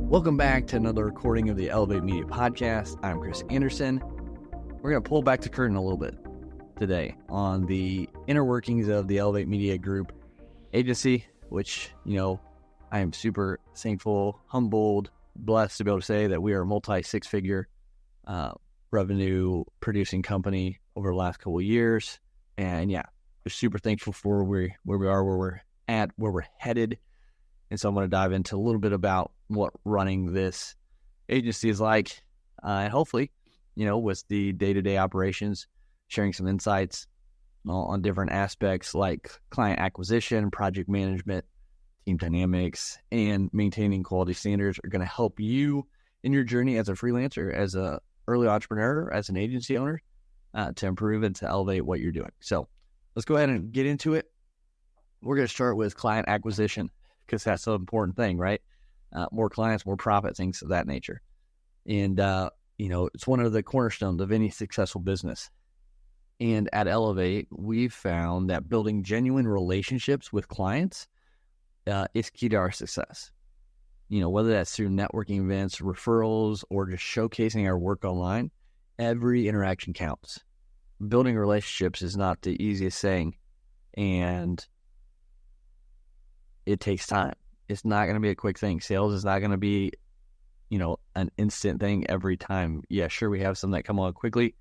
Welcome back to another recording of the Elevate Media Podcast. I'm Chris Anderson. We're going to pull back the curtain a little bit today on the inner workings of the Elevate Media Group agency, which, I am super thankful, humbled, blessed to be able to say that we are a multi-six-figure revenue producing company over the last couple of years. And we're super thankful for where we are, where we're at, where we're headed. And so I'm going to dive into a little bit about what running this agency is like, and hopefully, with the day-to-day operations, sharing some insights on different aspects like client acquisition, project management, team dynamics, and maintaining quality standards are going to help you in your journey as a freelancer, as an early entrepreneur, as an agency owner, to improve and to elevate what you're doing. So let's go ahead and get into it. We're going to start with client acquisition because that's an important thing, right? More clients, more profit, things of that nature. And, it's one of the cornerstones of any successful business. And at Elevate, we've found that building genuine relationships with clients is key to our success. Whether that's through networking events, referrals, or just showcasing our work online, every interaction counts. Building relationships is not the easiest thing, and it takes time. It's not going to be a quick thing. Sales is not going to be, an instant thing every time. Yeah, sure, we have some that come on quickly,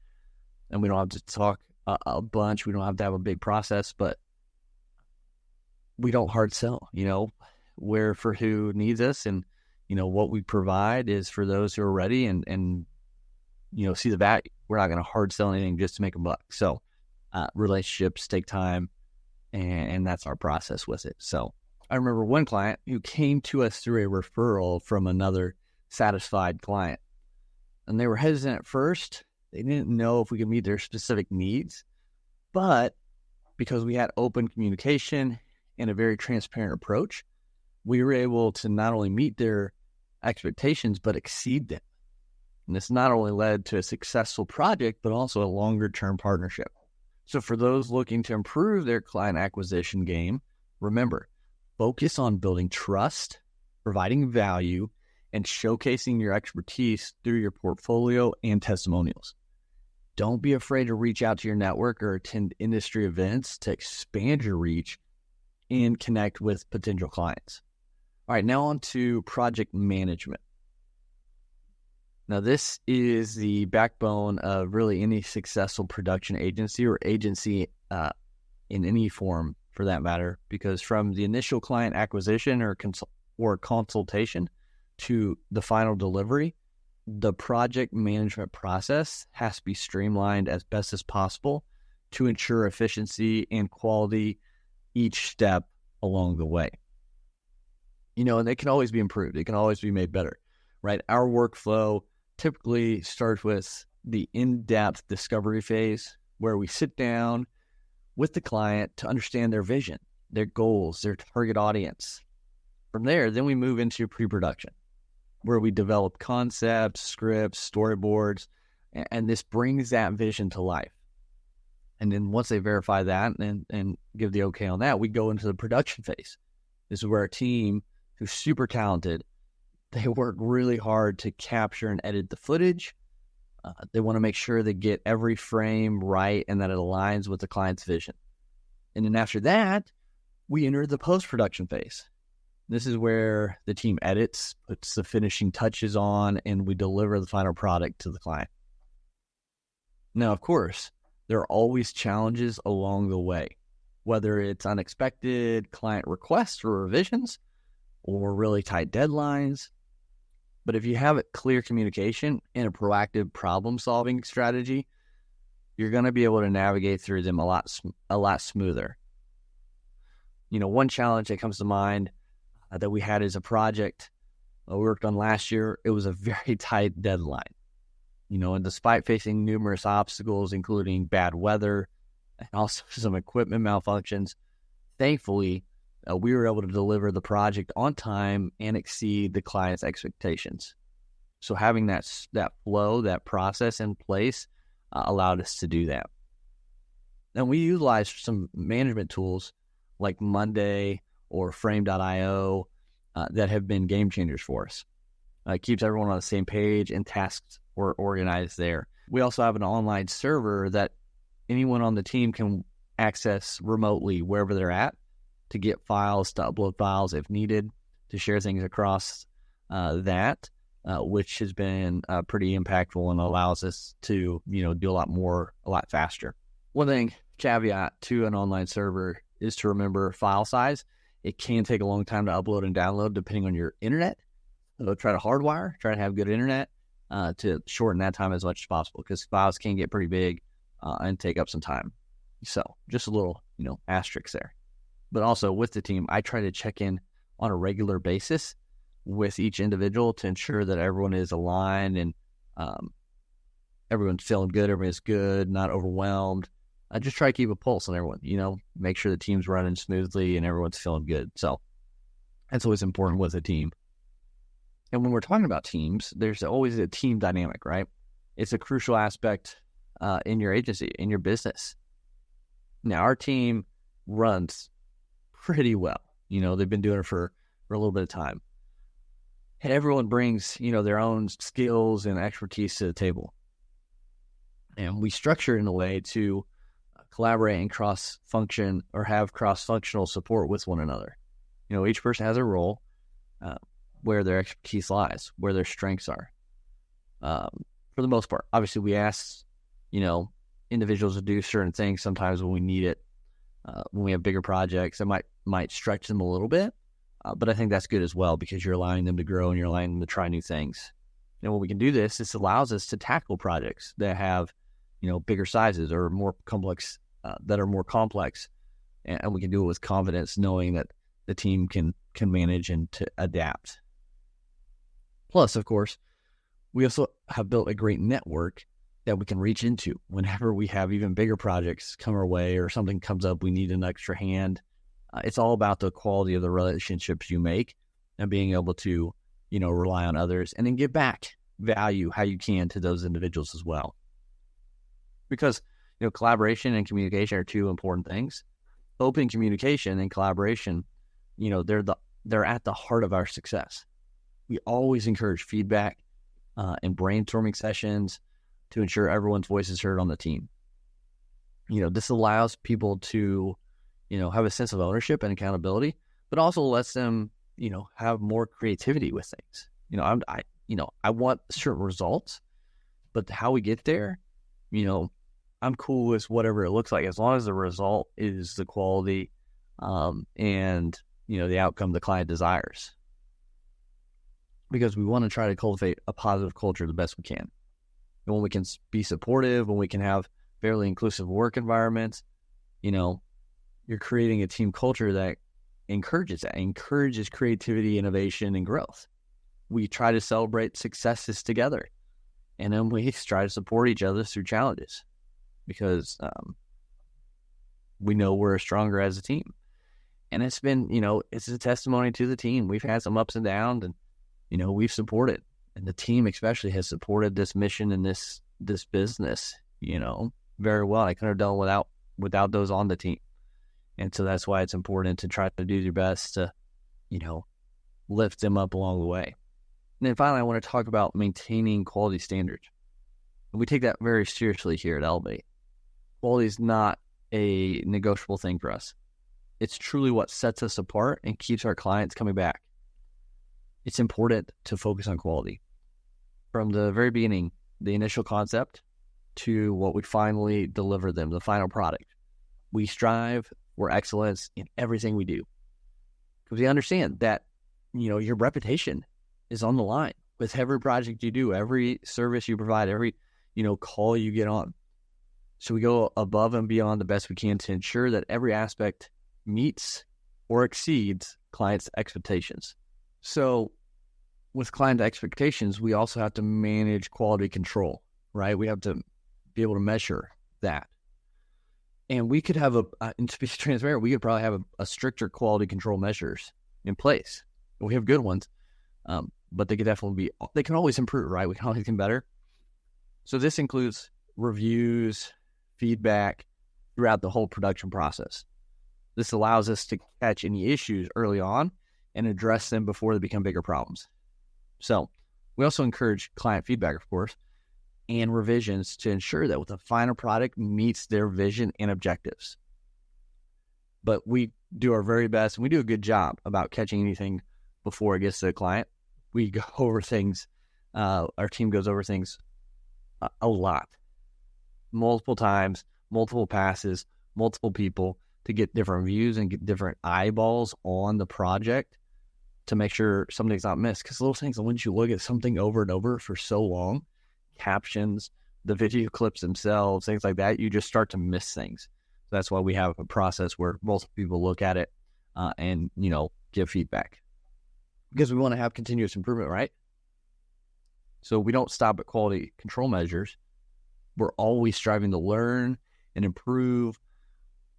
and we don't have to talk a bunch. We don't have to have a big process, but we don't hard sell. We're for who needs us, and, what we provide is for those who are ready and see the value. We're not going to hard sell anything just to make a buck. So relationships take time, and that's our process with it. So I remember one client who came to us through a referral from another satisfied client. And they were hesitant at first. They didn't know if we could meet their specific needs. But because we had open communication and a very transparent approach, we were able to not only meet their expectations, but exceed them. And this not only led to a successful project, but also a longer-term partnership. So for those looking to improve their client acquisition game, remember, focus on building trust, providing value, and showcasing your expertise through your portfolio and testimonials. Don't be afraid to reach out to your network or attend industry events to expand your reach and connect with potential clients. All right, now on to project management. Now, this is the backbone of really any successful production agency or agency in any form, for that matter, because from the initial client acquisition or consultation to the final delivery, the project management process has to be streamlined as best as possible to ensure efficiency and quality each step along the way. And it can always be improved. It can always be made better, right? Our workflow typically starts with the in-depth discovery phase where we sit down with the client to understand their vision, their goals, their target audience. From there, then we move into pre-production, where we develop concepts, scripts, storyboards, and this brings that vision to life. And then once they verify that and give the okay on that, we go into the production phase. This is where our team, who's super talented, they work really hard to capture and edit the footage. They want to make sure they get every frame right and that it aligns with the client's vision. And then after that, we enter the post-production phase. This is where the team edits, puts the finishing touches on, and we deliver the final product to the client. Now, of course, there are always challenges along the way, whether it's unexpected client requests or revisions or really tight deadlines. But if you have a clear communication and a proactive problem-solving strategy, you're going to be able to navigate through them a lot smoother. One challenge that comes to mind that we had as a project we worked on last year, it was a very tight deadline. And despite facing numerous obstacles, including bad weather and also some equipment malfunctions, thankfully, we were able to deliver the project on time and exceed the client's expectations. So having that flow, that process in place allowed us to do that. And we utilized some management tools like Monday or Frame.io that have been game changers for us. keeps everyone on the same page, and tasks were organized there. We also have an online server that anyone on the team can access remotely wherever they're at to get files, to upload files if needed, to share things across which has been pretty impactful and allows us to, do a lot more, a lot faster. One thing, caveat to an online server, is to remember file size. It can take a long time to upload and download depending on your internet. So try to have good internet to shorten that time as much as possible, because files can get pretty big and take up some time. So just a little, asterisk there. But also with the team, I try to check in on a regular basis with each individual to ensure that everyone is aligned and everyone's feeling good, everybody's good, not overwhelmed. I just try to keep a pulse on everyone, make sure the team's running smoothly and everyone's feeling good. So that's always important with a team. And when we're talking about teams, there's always a team dynamic, right? It's a crucial aspect in your agency, in your business. Now, our team runs pretty well. They've been doing it for a little bit of time. And everyone brings, their own skills and expertise to the table. And we structure it in a way to collaborate and cross-function or have cross-functional support with one another. Each person has a role where their expertise lies, where their strengths are. For the most part, obviously we ask, individuals to do certain things sometimes when we need it. When we have bigger projects, it might stretch them a little bit. But I think that's good as well, because you're allowing them to grow and you're allowing them to try new things. And when we can do this allows us to tackle projects that have, bigger sizes or more complex, that are more complex. And we can do it with confidence, knowing that the team can manage and to adapt. Plus, of course, we also have built a great network that we can reach into whenever we have even bigger projects come our way or something comes up, we need an extra hand. It's all about the quality of the relationships you make and being able to, rely on others and then give back value how you can to those individuals as well. Because, collaboration and communication are two important things. Open communication and collaboration, they're at the heart of our success. We always encourage feedback and brainstorming sessions to ensure everyone's voice is heard on the team. This allows people to, have a sense of ownership and accountability, but also lets them, have more creativity with things. I want certain results, but how we get there, I'm cool with whatever it looks like, as long as the result is the quality and, the outcome the client desires. Because we want to try to cultivate a positive culture the best we can. And when we can be supportive, when we can have fairly inclusive work environments, you're creating a team culture that encourages creativity, innovation, and growth. We try to celebrate successes together, and then we try to support each other through challenges, because we know we're stronger as a team. And it's been, it's a testimony to the team. We've had some ups and downs, and, we've supported, and the team especially has supported this mission and this business, very well. I couldn't have done without those on the team. And so that's why it's important to try to do your best to, lift them up along the way. And then finally, I want to talk about maintaining quality standards. And we take that very seriously here at Elevate. Quality is not a negotiable thing for us. It's truly what sets us apart and keeps our clients coming back. It's important to focus on quality. From the very beginning, the initial concept to what we finally deliver them, the final product. We strive for excellence in everything we do, because we understand that, your reputation is on the line with every project you do, every service you provide, every, call you get on. So we go above and beyond the best we can to ensure that every aspect meets or exceeds clients' expectations. So with client expectations, we also have to manage quality control, right? We have to be able to measure that. And we could have and to be transparent, we could probably have a stricter quality control measures in place. We have good ones, but they can always improve, right? We can always get better. So this includes reviews, feedback throughout the whole production process. This allows us to catch any issues early on and address them before they become bigger problems. So We also encourage client feedback, of course, and revisions to ensure that the final product meets their vision and objectives. But we do our very best, and we do a good job about catching anything before it gets to the client. We go over things, our team goes over things a lot, multiple times, multiple passes, multiple people to get different views and get different eyeballs on the project to make sure something's not missed. Because little things, once you look at something over and over for so long, captions, the video clips themselves, things like that, you just start to miss things. So that's why we have a process where multiple people look at it and, give feedback. Because we want to have continuous improvement, right? So we don't stop at quality control measures. We're always striving to learn and improve,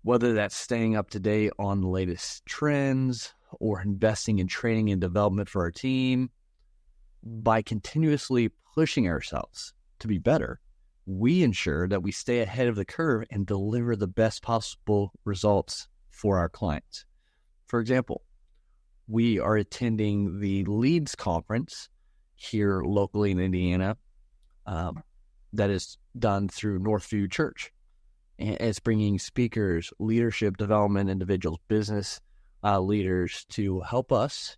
whether that's staying up to date on the latest trends or investing in training and development for our team. By continuously pushing ourselves to be better, we ensure that we stay ahead of the curve and deliver the best possible results for our clients. For example, we are attending the Leads Conference here locally in Indiana that is done through Northview Church. And it's bringing speakers, leadership development individuals, business leaders to help us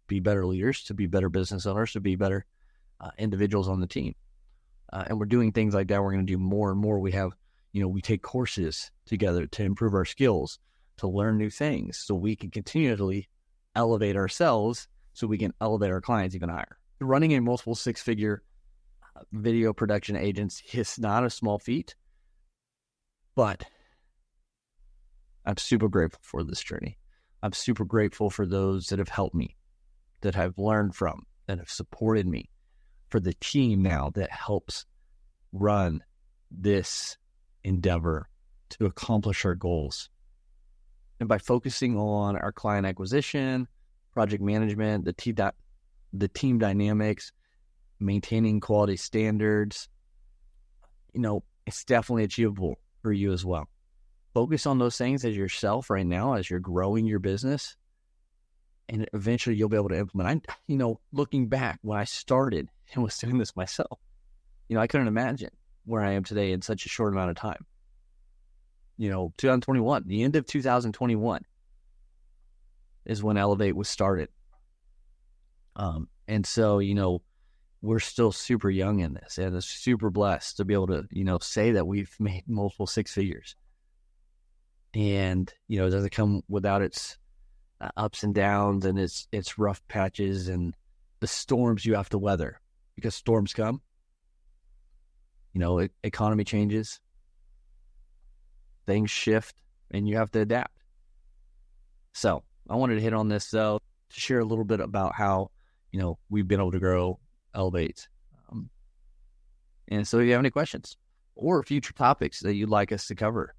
be better leaders, to be better business owners, to be better individuals on the team. And we're doing things like that. We're going to do more and more. We have, we take courses together to improve our skills, to learn new things so we can continually elevate ourselves so we can elevate our clients even higher. Running a multiple six-figure video production agency is not a small feat, but I'm super grateful for this journey. I'm super grateful for those that have helped me, that I've learned from, that have supported me, for the team now that helps run this endeavor to accomplish our goals. And by focusing on our client acquisition, project management, the team dynamics, maintaining quality standards, it's definitely achievable for you as well. Focus on those things as yourself right now as you're growing your business, and eventually you'll be able to implement. Looking back when I started and was doing this myself, I couldn't imagine where I am today in such a short amount of time. 2021, the end of 2021 is when Elevate was started. And so, we're still super young in this, and it's super blessed to be able to, say that we've made multiple six figures. And, it doesn't come without its ups and downs and its rough patches and the storms you have to weather, because storms come, economy changes, things shift, and you have to adapt. So I wanted to hit on this, though, to share a little bit about how, we've been able to grow Elevate. And so if you have any questions or future topics that you'd like us to cover,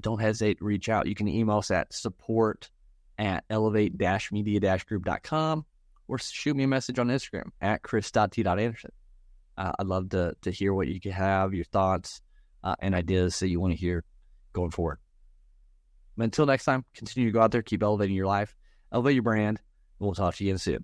don't hesitate to reach out. You can email us at support@elevate-media-group.com or shoot me a message on Instagram at chris.t.anderson. I'd love to hear what you can have, your thoughts and ideas that you want to hear going forward. But until next time, continue to go out there, keep elevating your life, elevate your brand, and we'll talk to you again soon.